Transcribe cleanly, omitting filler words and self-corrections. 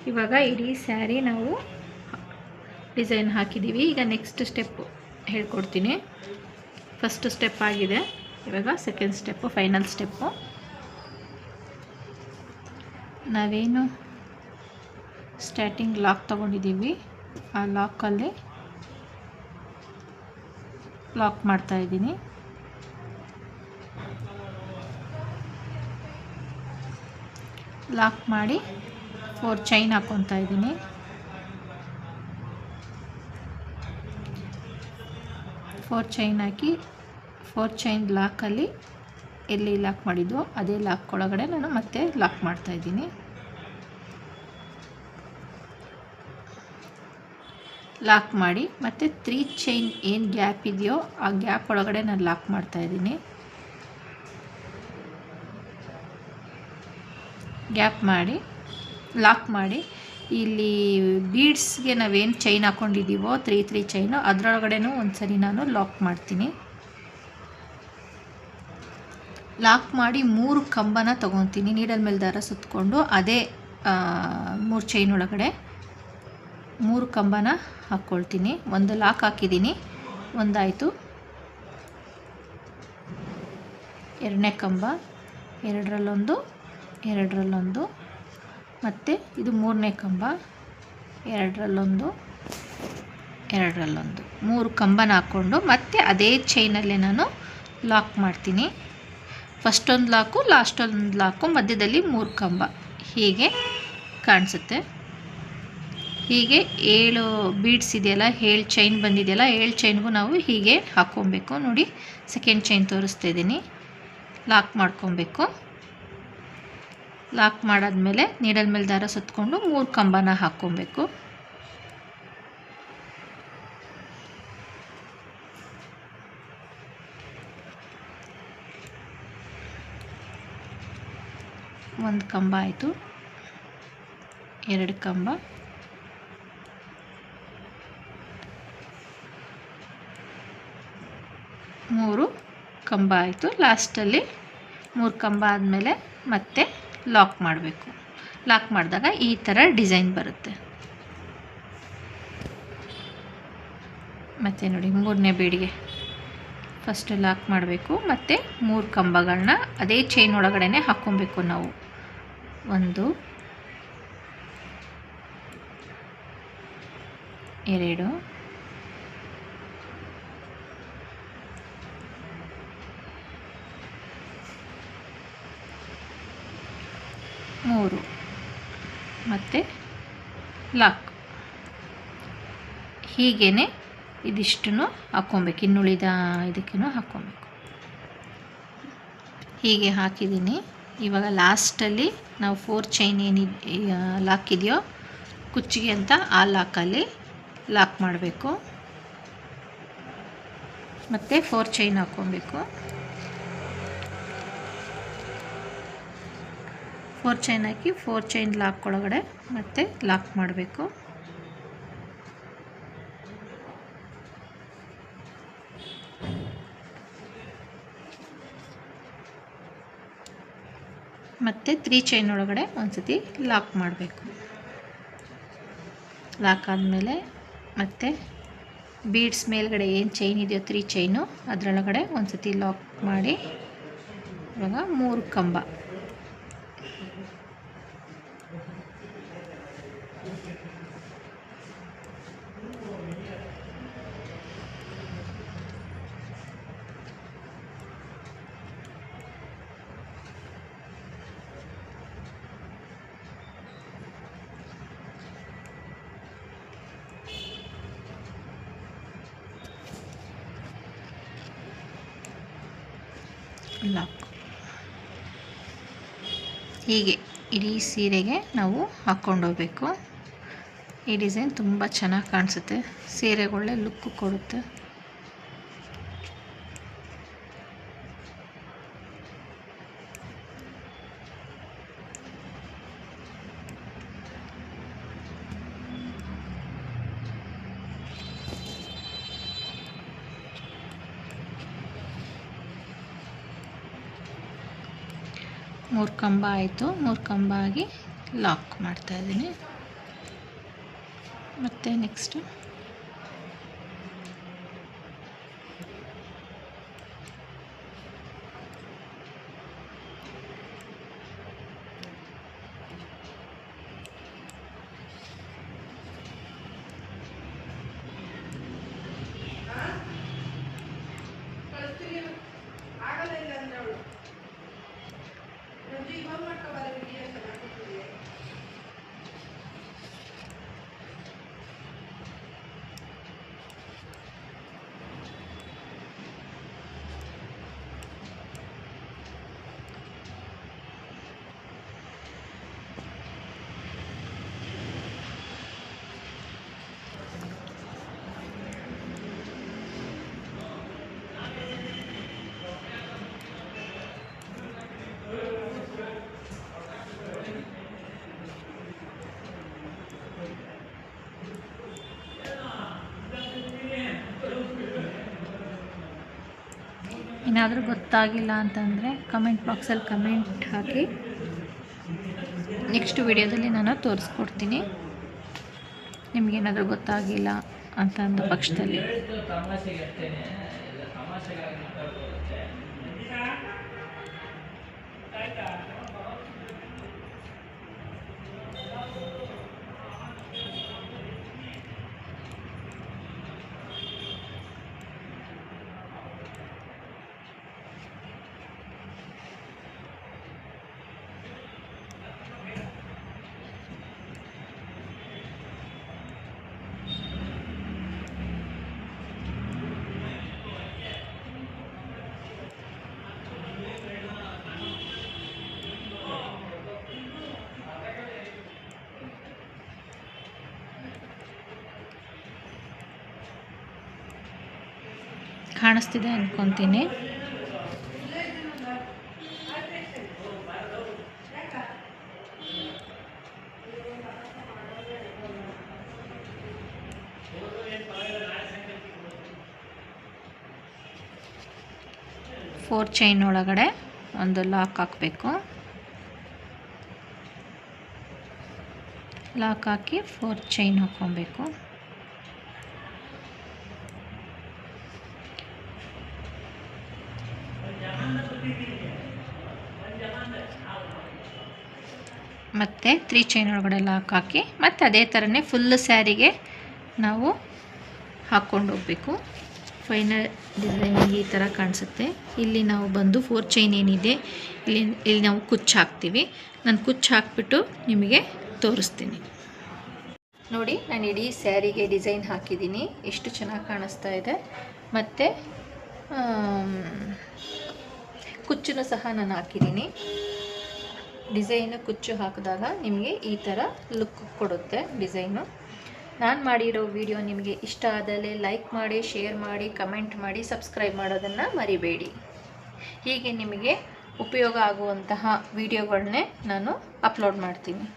ಇವಾಗ ಇಡೀ ಸ್ಯಾರಿ ನಾವು ಡಿಸೈನ್ ಹಾಕಿದ್ದೀವಿ. ಈಗ ನೆಕ್ಸ್ಟ್ ಸ್ಟೆಪ್ ಹೇಳ್ಕೊಡ್ತೀನಿ. ಫಸ್ಟ್ ಸ್ಟೆಪ್ ಆಗಿದೆ, ಇವಾಗ ಸೆಕೆಂಡ್ ಸ್ಟೆಪ್ಪು, ಫೈನಲ್ ಸ್ಟೆಪ್ಪು. ನಾವೇನು ಸ್ಟಾರ್ಟಿಂಗ್ ಲಾಕ್ ತೊಗೊಂಡಿದ್ದೀವಿ ಆ ಲಾಕಲ್ಲಿ ಲಾಕ್ ಮಾಡ್ತಾಯಿದ್ದೀನಿ. ಲಾಕ್ ಮಾಡಿ 4 ಚೈನ್ ಹಾಕ್ಕೊತಾ ಇದ್ದೀನಿ. 4 ಚೈನ್ ಹಾಕಿ 4 ಚೈನ್ ಲಾಕಲ್ಲಿ ಎಲ್ಲಿ ಲಾಕ್ ಮಾಡಿದ್ವೋ ಅದೇ ಲಾಕ್ ಒಳಗಡೆ ನಾನು ಮತ್ತೆ ಲಾಕ್ ಮಾಡ್ತಾಯಿದ್ದೀನಿ. ಲಾಕ್ ಮಾಡಿ ಮತ್ತೆ 3 ಚೈನ್ ಏನು ಗ್ಯಾಪ್ ಇದೆಯೋ ಆ ಗ್ಯಾಪ್ ಒಳಗಡೆ ನಾನು ಲಾಕ್ ಮಾಡ್ತಾಯಿದ್ದೀನಿ. ಗ್ಯಾಪ್ ಮಾಡಿ ಲಾಕ್ ಮಾಡಿ ಇಲ್ಲಿ ಬೀಡ್ಸ್ಗೆ ನಾವೇನು ಚೈನ್ ಹಾಕ್ಕೊಂಡಿದ್ದೀವೋ 3 ಚೈನು ಅದರೊಳಗಡೆನೂ ಒಂದ್ಸರಿ ನಾನು ಲಾಕ್ ಮಾಡ್ತೀನಿ. ಲಾಕ್ ಮಾಡಿ 3 ಕಂಬನ ತೊಗೊತೀನಿ. ನೀಡಲ್ ಮೇಲೆ ದಾರ ಸುತ್ತಕೊಂಡು ಅದೇ 3 ಚೈನ್ ಒಳಗಡೆ 3 ಕಂಬನ ಹಾಕ್ಕೊಳ್ತೀನಿ. ಒಂದು ಲಾಕ್ ಹಾಕಿದ್ದೀನಿ, ಒಂದಾಯಿತು. ಎರಡನೇ ಕಂಬ, ಎರಡರಲ್ಲೊಂದು, ಎರಡರಲ್ಲೊಂದು, ಮತ್ತು ಇದು ಮೂರನೇ ಕಂಬ, ಎರಡರಲ್ಲೊಂದು, ಎರಡರಲ್ಲೊಂದು, 3 ಕಂಬನ ಹಾಕ್ಕೊಂಡು ಮತ್ತೆ ಅದೇ ಚೈನಲ್ಲೇ ನಾನು ಲಾಕ್ ಮಾಡ್ತೀನಿ. ಫಸ್ಟ್ ಒಂದು ಲಾಕು, ಲಾಸ್ಟ್ ಒಂದು ಲಾಕು, ಮಧ್ಯದಲ್ಲಿ 3 ಕಂಬ ಹೀಗೆ ಕಾಣಿಸುತ್ತೆ. ಹೀಗೆ 7 ಬೀಡ್ಸ್ ಇದೆಯಲ್ಲ, 7 ಚೈನ್ ಬಂದಿದೆಯಲ್ಲ, 7 ಚೈನ್ಗೂ ನಾವು ಹೀಗೆ ಹಾಕ್ಕೊಬೇಕು. ನೋಡಿ, ಸೆಕೆಂಡ್ ಚೈನ್ ತೋರಿಸ್ತಾ ಇದ್ದೀನಿ. ಲಾಕ್ ಮಾಡ್ಕೊಬೇಕು. ಲಾಕ್ ಮಾಡಾದ್ಮೇಲೆ ನೀಡಲ್ ಮೇಲೆ ದಾರ ಸುತ್ತಕೊಂಡು 3 ಕಂಬನ ಹಾಕ್ಕೊಬೇಕು. ಒಂದು ಕಂಬ ಆಯಿತು, 2 ಕಂಬ, 3 ಕಂಬ ಆಯಿತು. ಲಾಸ್ಟಲ್ಲಿ 3 ಕಂಬ ಆದಮೇಲೆ ಮತ್ತೆ ಲಾಕ್ ಮಾಡಬೇಕು. ಲಾಕ್ ಮಾಡಿದಾಗ ಈ ಥರ ಡಿಸೈನ್ ಬರುತ್ತೆ. ಮತ್ತು ನೋಡಿ, 3ನೇ ಬೀಡಿಗೆ ಫಸ್ಟ್ ಲಾಕ್ ಮಾಡಬೇಕು. ಮತ್ತು 3 ಕಂಬಗಳನ್ನ ಅದೇ ಚೈನ್ ಒಳಗಡೆ ಹಾಕ್ಕೊಬೇಕು ನಾವು. 1, 2, 3 ಮತ್ತು ಲಾಕ್. ಹೀಗೇ ಇದಿಷ್ಟನ್ನು ಹಾಕ್ಕೊಬೇಕು. ಇನ್ನುಳಿದ ಇದಕ್ಕೂ ಹಾಕ್ಕೊಬೇಕು. ಹೀಗೆ ಹಾಕಿದ್ದೀನಿ. ಇವಾಗ ಲಾಸ್ಟಲ್ಲಿ ನಾವು 4 ಚೈನ್ ಲಾಕ್ ಇದೆಯೋ ಕುಚ್ಚಿಗೆ ಅಂತ ಆ ಲಾಕಲ್ಲಿ ಲಾಕ್ ಮಾಡಬೇಕು. ಮತ್ತು 4 ಚೈನ್ ಹಾಕ್ಕೊಬೇಕು. 4 ಚೈನ್ ಹಾಕಿ 4 ಚೈನ್ ಲಾಕ್ ಒಳಗಡೆ ಮತ್ತೆ ಲಾಕ್ ಮಾಡಬೇಕು. ಮತ್ತು 3 ಚೈನ್ ಒಳಗಡೆ ಒಂದ್ಸತಿ ಲಾಕ್ ಮಾಡಬೇಕು. ಲಾಕ್ ಆದಮೇಲೆ ಮತ್ತೆ ಬೀಡ್ಸ್ ಮೇಲ್ಗಡೆ ಏನು ಚೈನ್ ಇದೆಯೋ 3 ಚೈನು ಅದರೊಳಗಡೆ ಒಂದ್ಸತಿ ಲಾಕ್ ಮಾಡಿ ಇವಾಗ 3 ಕಂಬ. ಲಾಕ್. ಹೀಗೆ ಇಡೀ ಸೀರೆಗೆ ನಾವು ಹಾಕ್ಕೊಂಡೋಗ್ಬೇಕು. ಈ ಡಿಸೈನ್ ತುಂಬ ಚೆನ್ನಾಗಿ ಕಾಣಿಸುತ್ತೆ, ಸೀರೆಗೆ ಒಳ್ಳೆ ಲುಕ್ ಕೊಡುತ್ತೆ. ಮೂರು ಕಂಬ ಆಯಿತು. 3 ಕಂಬ ಆಗಿ ಲಾಕ್ ಮಾಡ್ತಾಯಿದ್ದೀನಿ. ಮತ್ತು ನೆಕ್ಸ್ಟು ಏನಾದರೂ ಗೊತ್ತಾಗಿಲ್ಲ ಅಂತಂದರೆ ಕಮೆಂಟ್ ಬಾಕ್ಸಲ್ಲಿ ಕಮೆಂಟ್ ಹಾಕಿ, ನೆಕ್ಸ್ಟ್ ವಿಡಿಯೋದಲ್ಲಿ ನಾನು ತೋರಿಸ್ಕೊಡ್ತೀನಿ. ನಿಮಗೇನಾದರೂ ಗೊತ್ತಾಗಿಲ್ಲ ಅಂತ ಅಂದ ಪಕ್ಷದಲ್ಲಿ. ಕಾಣಿಸ್ತಿದೆ ಅಂದ್ಕೊತೀನಿ. ಫೋರ್ ಚೈನ್ ಒಳಗಡೆ ಒಂದು ಲಾಕ್ ಹಾಕಬೇಕು. ಲಾಕ್ ಹಾಕಿ 4 ಚೈನ್ ಹಾಕ್ಕೊಬೇಕು. ಮತ್ತು 3 ಚೈನ್ ಒಳಗಡೆ ಲಾಕ್ ಹಾಕಿ ಮತ್ತು ಅದೇ ಥರನೇ ಫುಲ್ ಸ್ಯಾರಿಗೆ ನಾವು ಹಾಕ್ಕೊಂಡು ಹೋಗಬೇಕು. ಫೈನಲ್ ಡಿಸೈನ್ ಈ ಥರ ಕಾಣಿಸುತ್ತೆ. ಇಲ್ಲಿ ನಾವು ಬಂದು 4 ಚೈನ್ ಏನಿದೆ ಇಲ್ಲಿ ನಾವು ಕುಚ್ಚು ಹಾಕ್ತೀವಿ. ನಾನು ಕುಚ್ಚು ಹಾಕ್ಬಿಟ್ಟು ನಿಮಗೆ ತೋರಿಸ್ತೀನಿ. ನೋಡಿ, ನಾನು ಇಡೀ ಸ್ಯಾರಿಗೆ ಡಿಸೈನ್ ಹಾಕಿದ್ದೀನಿ. ಎಷ್ಟು ಚೆನ್ನಾಗಿ ಕಾಣಿಸ್ತಾ ಇದೆ. ಮತ್ತು ಕುಚ್ಚನ್ನು ಸಹ ನಾನು ಹಾಕಿದ್ದೀನಿ. ಡಿಸೈನು ಕುಚ್ಚು ಹಾಕಿದಾಗ ನಿಮಗೆ ಈ ಥರ ಲುಕ್ ಕೊಡುತ್ತೆ ಡಿಸೈನು. ನಾನು ಮಾಡಿರೋ ವಿಡಿಯೋ ನಿಮಗೆ ಇಷ್ಟ ಆದಲ್ಲಿ ಲೈಕ್ ಮಾಡಿ, ಶೇರ್ ಮಾಡಿ, ಕಮೆಂಟ್ ಮಾಡಿ, ಸಬ್ಸ್ಕ್ರೈಬ್ ಮಾಡೋದನ್ನು ಮರಿಬೇಡಿ. ಹೀಗೆ ನಿಮಗೆ ಉಪಯೋಗ ಆಗುವಂತಹ ವಿಡಿಯೋಗಳನ್ನೇ ನಾನು ಅಪ್ಲೋಡ್ ಮಾಡ್ತೀನಿ.